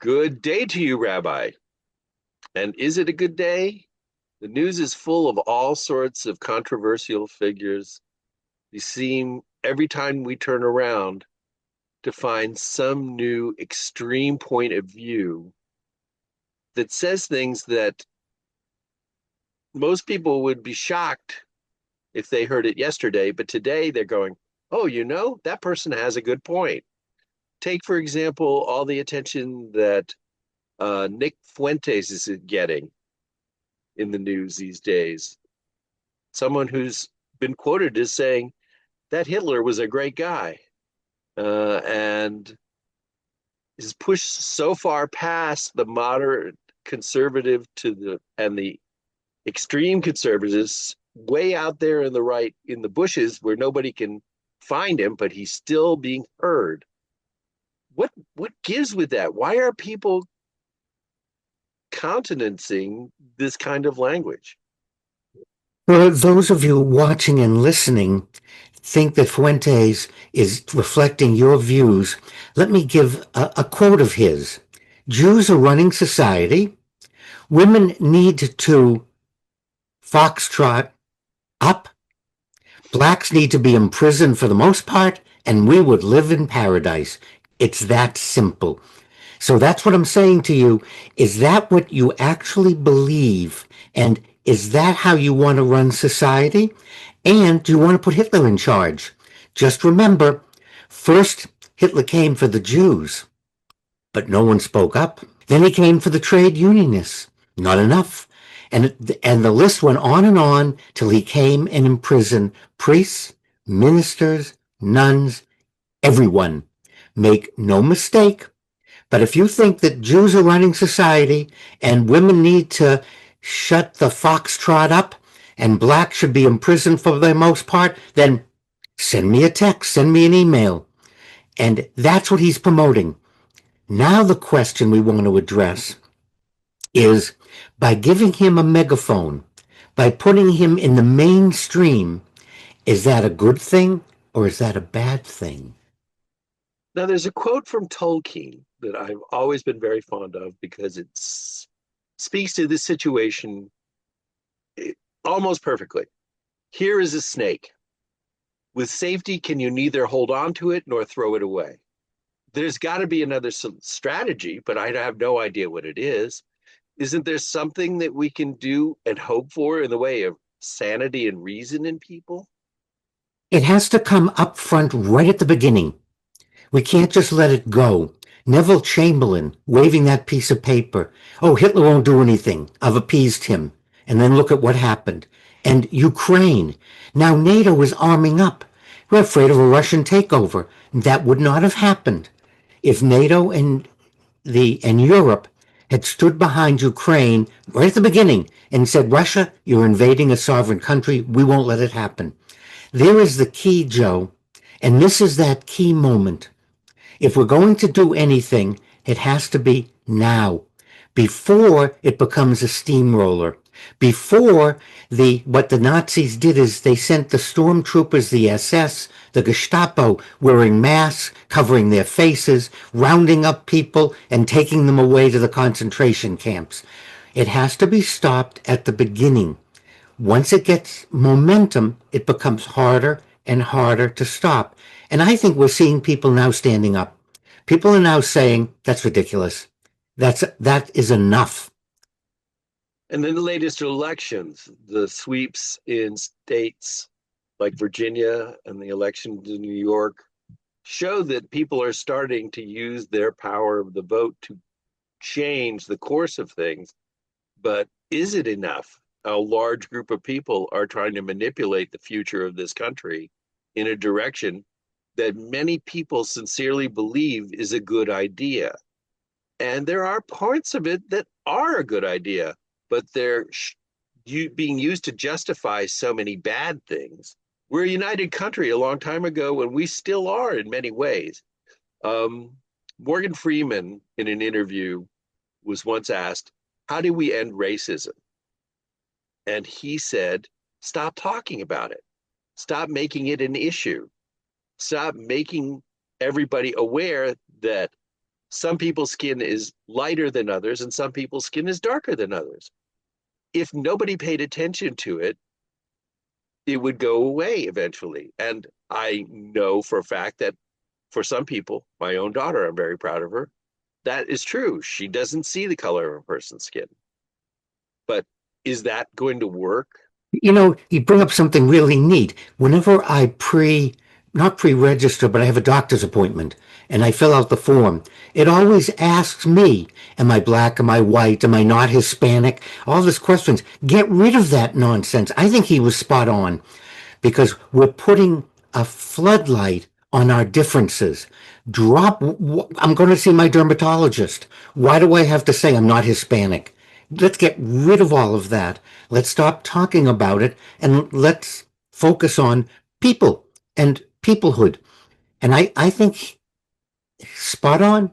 Good day to you, Rabbi. And is it a good day? The news is full of all sorts of controversial figures. You seem every time we turn around to find some new extreme point of view that says things that most people would be shocked if they heard it yesterday, but today they're going, oh, that person has a good point. Take, for example, all the attention that Nick Fuentes is getting in the news these days. Someone who's been quoted as saying that Hitler was a great guy, and is pushed so far past the moderate conservative and the extreme conservatives way out there in the right in the bushes where nobody can find him, but he's still being heard. What gives with that? Why are people countenancing this kind of language? For those of you watching and listening, think that Fuentes is reflecting your views. Let me give a quote of his. Jews are running society. Women need to foxtrot up. Blacks need to be imprisoned for the most part, and we would live in paradise. It's that simple. So that's what I'm saying to you. Is that what you actually believe? And is that how you want to run society? And do you want to put Hitler in charge? Just remember, first Hitler came for the Jews, but no one spoke up. Then he came for the trade unionists. Not enough. And the list went on till he came and imprisoned priests, ministers, nuns, everyone. Make no mistake, but if you think that Jews are running society and women need to shut the foxtrot up and blacks should be imprisoned for the most part, then send me a text, send me an email. And that's what he's promoting. Now the question we want to address is, by giving him a megaphone, by putting him in the mainstream, is that a good thing or is that a bad thing? Now, there's a quote from Tolkien that I've always been very fond of because it speaks to this situation almost perfectly. Here is a snake. With safety, can you neither hold on to it nor throw it away? There's got to be another strategy, but I have no idea what it is. Isn't there something that we can do and hope for in the way of sanity and reason in people? It has to come up front right at the beginning. We can't just let it go. Neville Chamberlain waving that piece of paper. Oh, Hitler won't do anything. I've appeased him. And then look at what happened. And Ukraine. Now NATO is arming up. We're afraid of a Russian takeover. That would not have happened if NATO and Europe had stood behind Ukraine right at the beginning and said, Russia, you're invading a sovereign country. We won't let it happen. There is the key, Joe. And this is that key moment. If we're going to do anything, it has to be now, before it becomes a steamroller. Before what the Nazis did is they sent the stormtroopers, the SS, the Gestapo, wearing masks, covering their faces, rounding up people and taking them away to the concentration camps. It has to be stopped at the beginning. Once it gets momentum, it becomes harder and harder to stop. And I think we're seeing people now standing up. People are now saying, that's ridiculous. That is enough. And in the latest elections, the sweeps in states like Virginia and the election in New York show that people are starting to use their power of the vote to change the course of things. But is it enough? A large group of people are trying to manipulate the future of this country in a direction that many people sincerely believe is a good idea. And there are parts of it that are a good idea, but they're being used to justify so many bad things. We're a united country a long time ago, and we still are in many ways. Morgan Freeman, in an interview, was once asked, how do we end racism? And he said, stop talking about it. Stop making it an issue. Stop making everybody aware that some people's skin is lighter than others, and some people's skin is darker than others. If nobody paid attention to it, it would go away eventually. And I know for a fact that for some people, my own daughter, I'm very proud of her, that is true. She doesn't see the color of a person's skin. But is that going to work? You know, you bring up something really neat. Whenever I not pre-register, but I have a doctor's appointment and I fill out the form, it always asks me, am I black? Am I white? Am I not Hispanic? All these questions. Get rid of that nonsense. I think he was spot on because we're putting a floodlight on our differences. I'm going to see my dermatologist. Why do I have to say I'm not Hispanic? Let's get rid of all of that. Let's stop talking about it and let's focus on people and peoplehood. And I think spot on.